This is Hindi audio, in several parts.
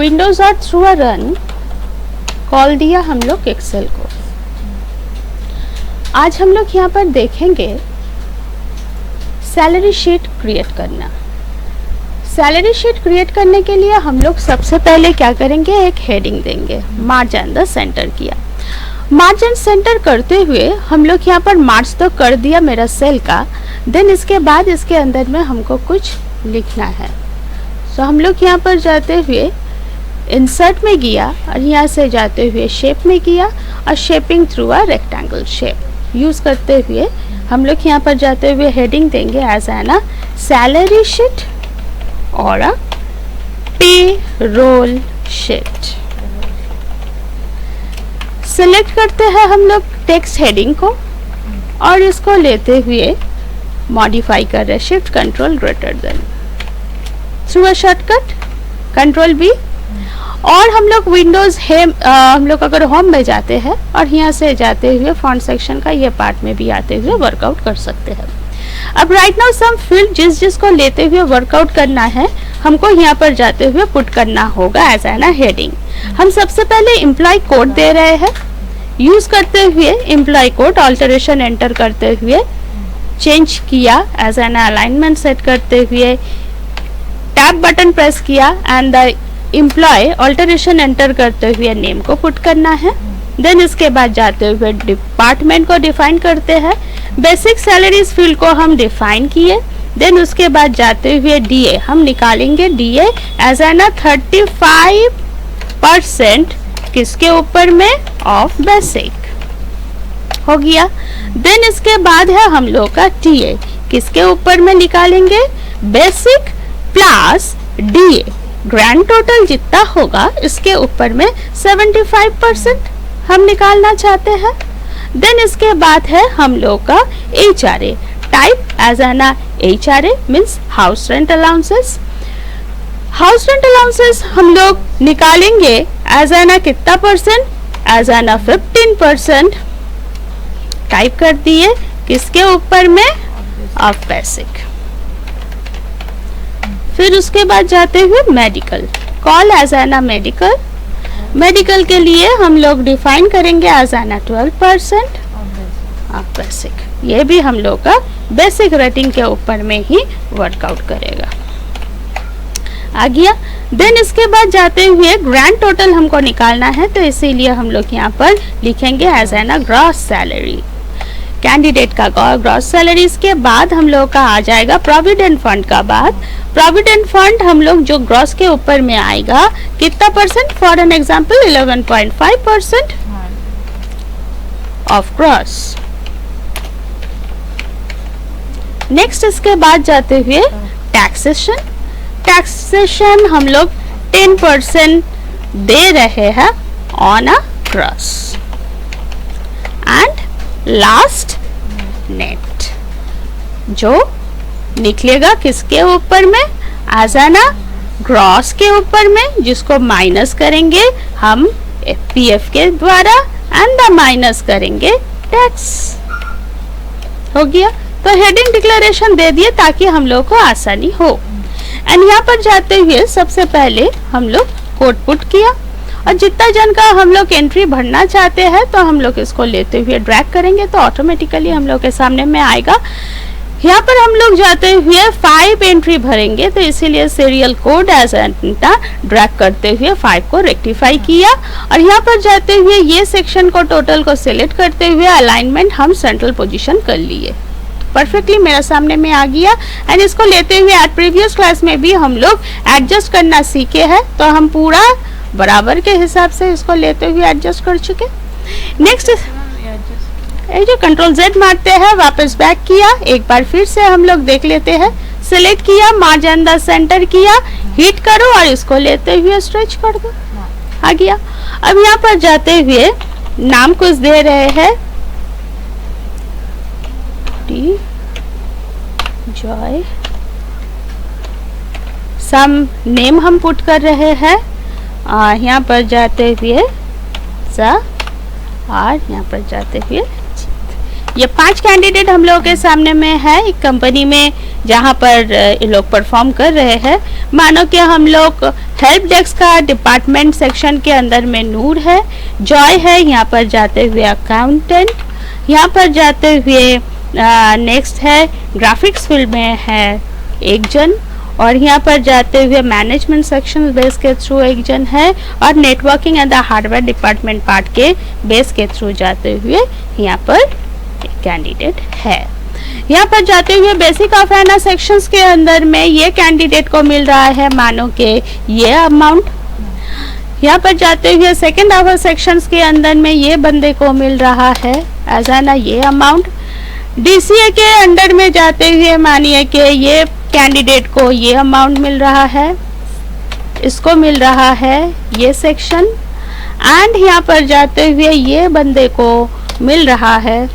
विंडोज और थ्रू अ रन कॉल दिया हम लोग एक्सेल को। आज हम लोग यहाँ पर देखेंगे सैलरी शीट क्रिएट करना। सैलरी शीट क्रिएट करने के लिए हम लोग सबसे पहले क्या करेंगे, एक हेडिंग देंगे, मार्ज एंड द सेंटर किया। मार्ज एंड सेंटर करते हुए हम लोग यहाँ पर मार्ज तो कर दिया मेरा सेल का, देन इसके बाद इसके अंदर में हमको कुछ लिखना है। सो हम लोग यहाँ पर जाते हुए इंसर्ट में गया और यहाँ से जाते हुए शेप में किया और shaping through a rectangle shape use करते हुए हम लोग यहाँ पर जाते हुए हेडिंग देंगे एज एन सैलरी शीट और अ पे रोल शीट। सिलेक्ट करते हैं हम लोग टेक्स्ट हेडिंग को और इसको लेते हुए मॉडिफाई कर रहे हैं, shift control greater than through a shortcut control B. और हम लोग विंडोज हम लोग अगर होम में जाते हैं और यहाँ से जाते हुए फॉन्ट सेक्शन का ये पार्ट में भी आते हुए वर्कआउट कर सकते हैं। अब राइट नाउ सम फील्ड जिसको लेते हुए वर्कआउट करना है हमको यहाँ पर जाते हुए पुट करना होगा एज एन हेडिंग। हम सबसे पहले एम्प्लॉय कोड दे रहे हैं, यूज करते हुए एम्प्लॉय कोड ऑल्टरेशन एंटर करते हुए चेंज किया एज एन अलाइनमेंट सेट करते हुए टैब बटन प्रेस किया and the employ alteration enter करते हुए नेम को पुट करना है। देन इसके बाद जाते हुए डिपार्टमेंट को डिफाइन करते हैं, बेसिक सैलरीज फील्ड को हम डिफाइन किए। देन उसके बाद जाते हुए डीए हम निकालेंगे, डीए एज एन 35% किसके ऊपर में, ऑफ बेसिक हो गया। देन इसके बाद है हम लोग का टीए किसके ऊपर में निकालेंगे, basic plus DA, grand total जितना होगा इसके ऊपर में 75% हम निकालना चाहते हैं। देन इसके बाद है हम लोग का HRA, type as an HRA means house rent allowances. House rent allowances हम लोग निकालेंगे एज एन कितना परसेंट, एज एन 15%, टाइप कर दिए किसके ऊपर में, ऑफ बेसिक। फिर उसके बाद जाते हुए medical, call as an medical. Medical के लिए हम लोग डिफाइन करेंगे एज एन 12% ऑफ बेसिक। ये भी हम लोग का बेसिक रेटिंग के ऊपर में ही वर्कआउट करेगा, आ गया। देन इसके बाद जाते हुए ग्रैंड टोटल हमको निकालना है, तो इसीलिए हम लोग यहाँ पर लिखेंगे as an gross salary, candidate का ग्रॉस सैलरी। इसके बाद हम लोग का आ जाएगा प्रोविडेंट फंड का बाद। प्रोविडेंट फंड हम लोग जो ग्रॉस के ऊपर में आएगा कितना percent, for an example 11.5% of gross. Next इसके बाद जाते हुए टैक्सेशन, टैक्सेशन हम लोग 10% दे रहे हैं on a gross. And last net जो निकलेगा किसके ऊपर में, एज एन ग्रॉस के ऊपर में, जिसको माइनस करेंगे हम पीएफ के द्वारा एंड द माइनस करेंगे टैक्स। हो गया, तो हेडिंग डिक्लेरेशन दे दिए ताकि हम लोग को आसानी हो। एंड यहाँ पर जाते हुए सबसे पहले हम लोग कोड पुट किया और जितना जन का हम लोग एंट्री भरना चाहते हैं तो हम लोग इसको लेते हुए ड्रैग करेंगे तो ऑटोमेटिकली हम लोग के सामने में आएगा। यहाँ पर हम लोग जाते हुए 5 एंट्री भरेंगे, तो इसीलिए सीरियल कोड एज ड्रैग करते हुए 5 को रेक्टिफाई किया और यहाँ पर जाते हुए ये सेक्शन को टोटल को सिलेक्ट करते हुए अलाइनमेंट हम सेंट्रल पोजीशन कर लिए, परफेक्टली मेरा सामने में आ गया। एंड इसको लेते हुए एट प्रीवियस क्लास में भी हम लोग एडजस्ट करना सीखे हैं, तो हम पूरा बराबर के हिसाब से इसको लेते हुए एडजस्ट कर चुके। नेक्स्ट ये जो कंट्रोल Z मारते हैं, वापस बैक किया, एक बार फिर से हम लोग देख लेते हैं, सिलेक्ट किया, मार्ज एंड द सेंटर किया, हिट करो और इसको लेते हुए स्ट्रेच कर दो, आ गया। अब यहाँ पर जाते हुए नाम कुछ दे रहे हैं, डी जॉय, सम नेम हम पुट कर रहे हैं, यहाँ पर जाते हुए सा, और यहाँ पर जाते हुए ये 5 कैंडिडेट हम लोगों के सामने में है एक कंपनी में जहाँ पर ये लोग परफॉर्म कर रहे हैं। मानो कि हम लोग हेल्प डेस्क का डिपार्टमेंट सेक्शन के अंदर में नूर है, जॉय है, यहाँ पर जाते हुए अकाउंटेंट, यहाँ पर जाते हुए नेक्स्ट है ग्राफिक्स फील्ड में है एक जन, और यहाँ पर जाते हुए मैनेजमेंट सेक्शन बेस के थ्रू एक जन है, और networking and the hardware department part के बेस के थ्रू जाते हुए यहाँ पर एक कैंडिडेट है। यहाँ पर जाते हुए बेसिक ऑफ एना सेक्शंस के अंदर में ये कैंडिडेट को मिल रहा है मानो के ये अमाउंट। यहाँ पर जाते हुए सेकेंड ऑफ सेक्शंस के अंदर में ये बंदे को मिल रहा है एज एना ये अमाउंट। डीसीए के अंडर में जाते हुए मानिए कि ये कैंडिडेट को ये अमाउंट मिल रहा है, इसको मिल रहा है ये सेक्शन, एंड यहाँ पर जाते हुए ये बंदे को मिल रहा है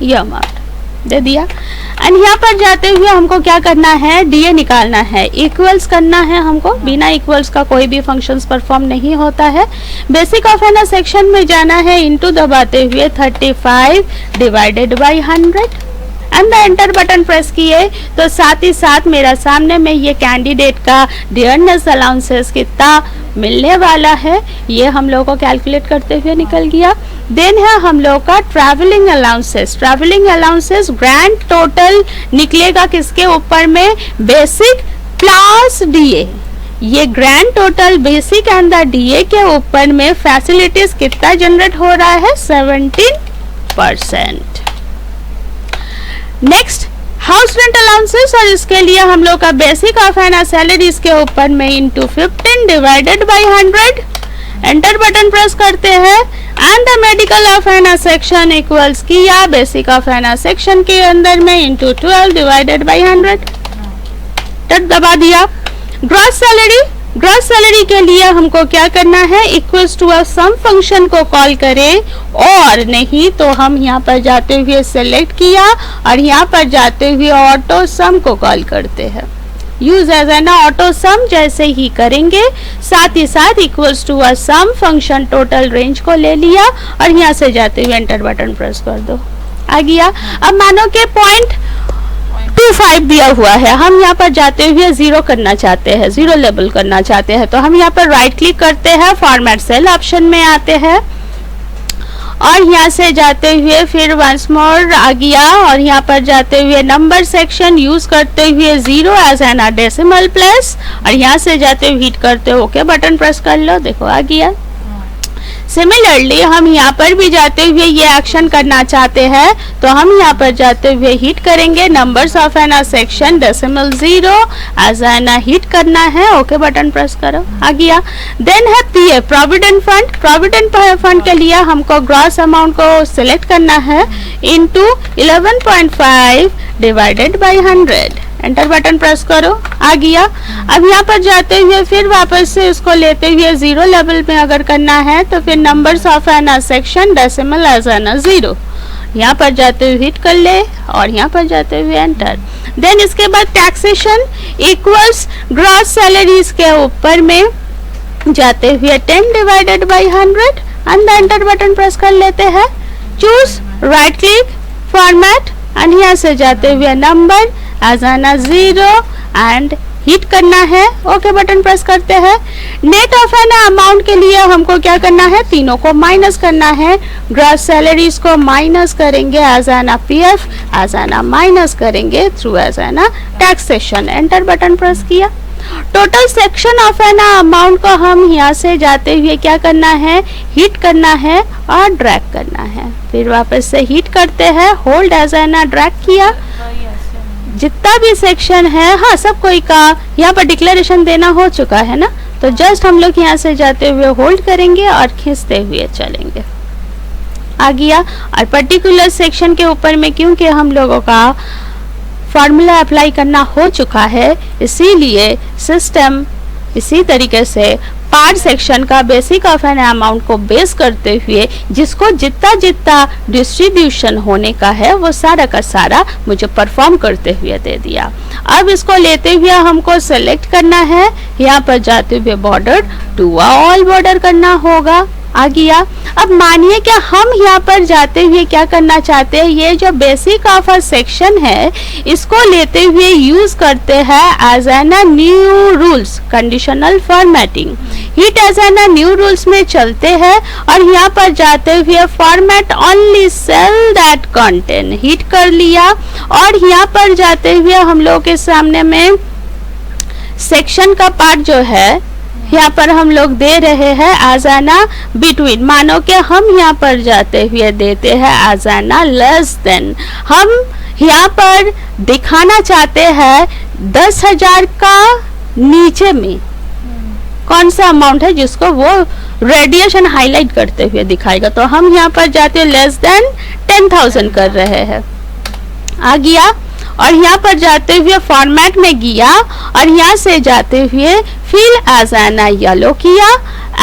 ये अमाउंट दे दिया। एंड यहाँ पर जाते हुए हमको क्या करना है, डीए निकालना है, इक्वल्स करना है हमको। बिना इक्वल्स का कोई भी फंक्शंस परफॉर्म नहीं होता है। बेसिक ऑफ एना सेक्शन में जाना है, इनटू दबाते हुए 35 divided by 100 and the enter button press किए तो साथ ही साथ मेरा सामने में ये कैंडिडेट का डियरनेस अलाउंसेस कितना मिलने वाला है ये हम लोगों को कैलकुलेट करते हुए निकल गया। देन है हम लोग का travelling allowances. Travelling allowances grand total निकलेगा किसके ऊपर में, बेसिक प्लस डीए। ये grand total basic and the DA के ऊपर में फैसिलिटीज कितना जनरेट हो रहा है, 17%। नेक्स्ट हाउस रेंट अलाउंसेस, और इसके लिए हम लोग का बेसिक ऑफ एना सैलरीज के ऊपर में into 15 divided by 100 enter button press करते हैं and the medical of an section equals किया बेसिक ऑफ एना सेक्शन के अंदर में इनटू 12 डिवाइडेड बाय 100 तक दबा दिया। ग्रॉस सैलरी के लिए हमको क्या करना है, इक्वल्स टू सम फंक्शन को कॉल करें, और नहीं तो हम यहाँ पर जाते हुए सेलेक्ट किया और यहाँ पर जाते हुए ऑटो सम को कॉल करते हैं। Use as an auto sum जैसे ही करेंगे, साथ ही साथ equals to sum function total range को ले लिया और यहाँ से जाते हुए एंटर बटन प्रेस कर दो, आ गया। अब मानो के 0.25 दिया हुआ है, हम यहाँ पर जाते हुए 0 करना चाहते हैं, 0 लेबल करना चाहते हैं, तो हम यहाँ पर राइट क्लिक करते हैं, फॉर्मेट सेल ऑप्शन में आते हैं और यहाँ से जाते हुए फिर वंस मोर आ गया और यहाँ पर जाते हुए नंबर सेक्शन यूज करते हुए 0 एज एन डेसिमल प्लेस और यहाँ से जाते हुए हिट करते हो ओके बटन प्रेस कर लो, देखो आ गया। सिमिलरली हम यहाँ पर भी जाते हुए ये एक्शन करना चाहते हैं तो हम यहाँ पर जाते हुए हिट करेंगे numbers of an section decimal 0 as an hit करना है, ओके बटन प्रेस करो, आ गया। देन है PF provident fund. Provident fund के लिए हमको ग्रॉस अमाउंट को सिलेक्ट करना है into 11.5 divided by 100, enter button press करो, आ गया। अब यहाँ पर जाते हुए फिर वापस से इसको लेते हुए 0 लेवल में अगर करना है तो फिर numbers of an section decimal as an 0, यहाँ पर जाते हुए हिट कर ले और यहाँ पर जाते हुए एंटर। देन इसके बाद टैक्सेशन इक्वल्स ग्रॉस सैलरीज के ऊपर में जाते हुए 10 divided by 100 and enter button press कर लेते हैं। Choose right click format and यहाँ से जाते हुए number as an 0 and hit करना है, ओके बटन प्रेस करते हैं। नेट ऑफ एन अमाउंट के लिए हमको क्या करना है, तीनों को माइनस करना है। ग्रॉस सैलरीज को माइनस करेंगे as an PF, as an minus करेंगे through as an taxation, enter button press किया। Total section of an amount को हम यहाँ से जाते हुए क्या करना है, हिट करना है और ड्रैग करना है, फिर वापस से हिट करते हैं, होल्ड एज एन ड्रैग किया। जितना भी सेक्शन है, हाँ सब कोई का यहाँ पर डिक्लेरेशन देना हो चुका है ना, तो जस्ट हम लोग यहाँ से जाते हुए होल्ड करेंगे और खींचते हुए चलेंगे, आ गया। और पर्टिकुलर सेक्शन के ऊपर में क्योंकि हम लोगों का फॉर्मूला अप्लाई करना हो चुका है, इसीलिए सिस्टम इसी तरीके से पार्ट सेक्शन का बेसिक ऑफ एन अमाउंट को बेस करते हुए जिसको जितना जितना डिस्ट्रीब्यूशन होने का है वो सारा का सारा मुझे परफॉर्म करते हुए दे दिया। अब इसको लेते हुए हमको सेलेक्ट करना है, यहाँ पर जाते हुए बॉर्डर टू ऑल बॉर्डर करना होगा, आ गया। अब मानिए कि हम यहाँ पर जाते हुए क्या करना चाहते हैं, ये जो बेसिक ऑफ अ सेक्शन है इसको लेते हुए यूज करते हैं as an new rules conditional formatting. Hit as an new rules में चलते हैं और यहाँ पर जाते हुए format only cell that content hit कर लिया और यहाँ पर जाते हुए हम लोग के सामने में सेक्शन का पार्ट जो है यहाँ पर हम लोग दे रहे हैं आजाना बिटवीन। मानो कि हम यहाँ पर जाते हुए देते हैं आजाना लेस देन। हम यहाँ पर दिखाना चाहते हैं 10,000 का नीचे में कौन सा अमाउंट है जिसको वो रेडिएशन हाईलाइट करते हुए दिखाएगा। तो हम यहाँ पर जाते हुए लेस देन 10,000 कर रहे हैं, आ गया। और यहाँ पर जाते हुए फॉर्मेट में गया और यहाँ से जाते हुए फिल एज एन येलो किया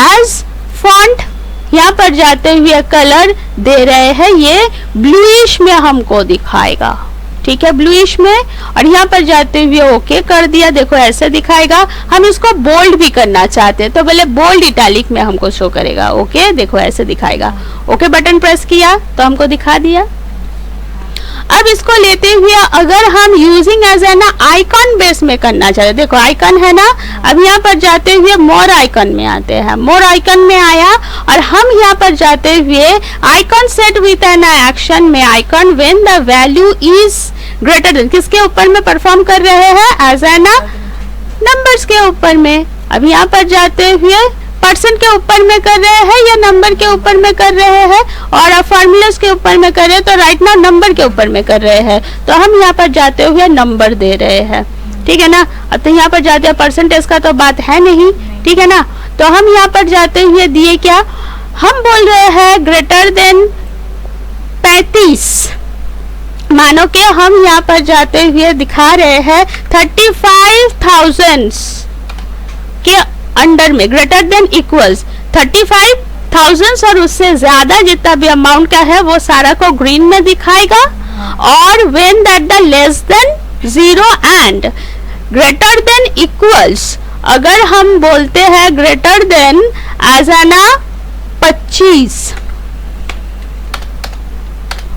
एज फॉन्ट। यहाँ पर जाते हुए कलर दे रहे हैं, ये ब्लूइश में हमको दिखाएगा, ठीक है, ब्लूइश में। और यहाँ पर जाते हुए ओके कर दिया, देखो ऐसे दिखाएगा। हम इसको बोल्ड भी करना चाहते हैं तो बोले बोल्ड इटैलिक में हमको शो करेगा, ओके, देखो ऐसे दिखाएगा। ओके बटन प्रेस किया तो हमको दिखा दिया। अब इसको लेते हुए अगर हम using as an icon base में करना चाहते, देखो आइकन है ना, अब यहाँ पर जाते हुए मोर आइकन में आते हैं, मोर आइकन में आया और हम यहाँ पर जाते हुए icon set with an action में icon when the value is greater than, किसके ऊपर में परफॉर्म कर रहे हैं, एज एन नंबर्स के ऊपर में। अब यहाँ पर जाते हुए परसेंट के ऊपर में कर रहे हैं या नंबर के ऊपर में कर रहे हैं, और फॉर्मूलास के ऊपर में कर रहे हैं तो राइट ना नंबर के ऊपर में कर रहे हैं, तो हम यहाँ पर जाते हुए नंबर दे रहे हैं, ठीक है ना। अब तो यहाँ पर जाते हैं परसेंटेज का तो बात है नहीं, ठीक है ना। तो हम यहाँ पर जाते हुए दिए क्या, हम बोल रहे हैं ग्रेटर देन 35। मानो कि हम यहाँ पर जाते हुए दिखा रहे हैं 35,000 के अंडर में, ग्रेटर देन इक्वल्स 35,000 और उससे ज्यादा जितना भी अमाउंट का है वो सारा को ग्रीन में दिखाएगा। और when that the less than 0 and greater than equals, अगर हम बोलते हैं ग्रेटर देन एज एन 25,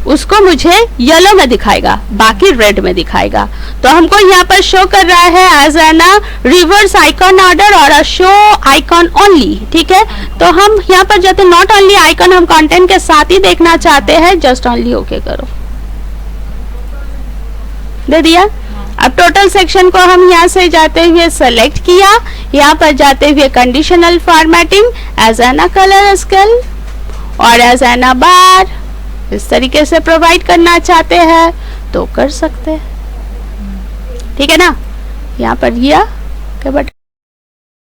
उसको मुझे येलो में दिखाएगा, बाकी रेड में दिखाएगा। तो हमको यहाँ पर शो कर रहा है as an reverse icon order और शो आइकन ओनली, ठीक है। तो हम यहाँ पर जाते नॉट ओनली आइकन, हम कंटेंट के साथ ही देखना चाहते हैं, जस्ट ओनली ओके करो, दे दिया। अब टोटल सेक्शन को हम यहाँ से जाते हुए सेलेक्ट किया, यहाँ पर जाते हुए conditional formatting as an colour scale और एज एन बार इस तरीके से प्रोवाइड करना चाहते हैं तो कर सकते हैं, ठीक है ना। यहाँ पर गया बट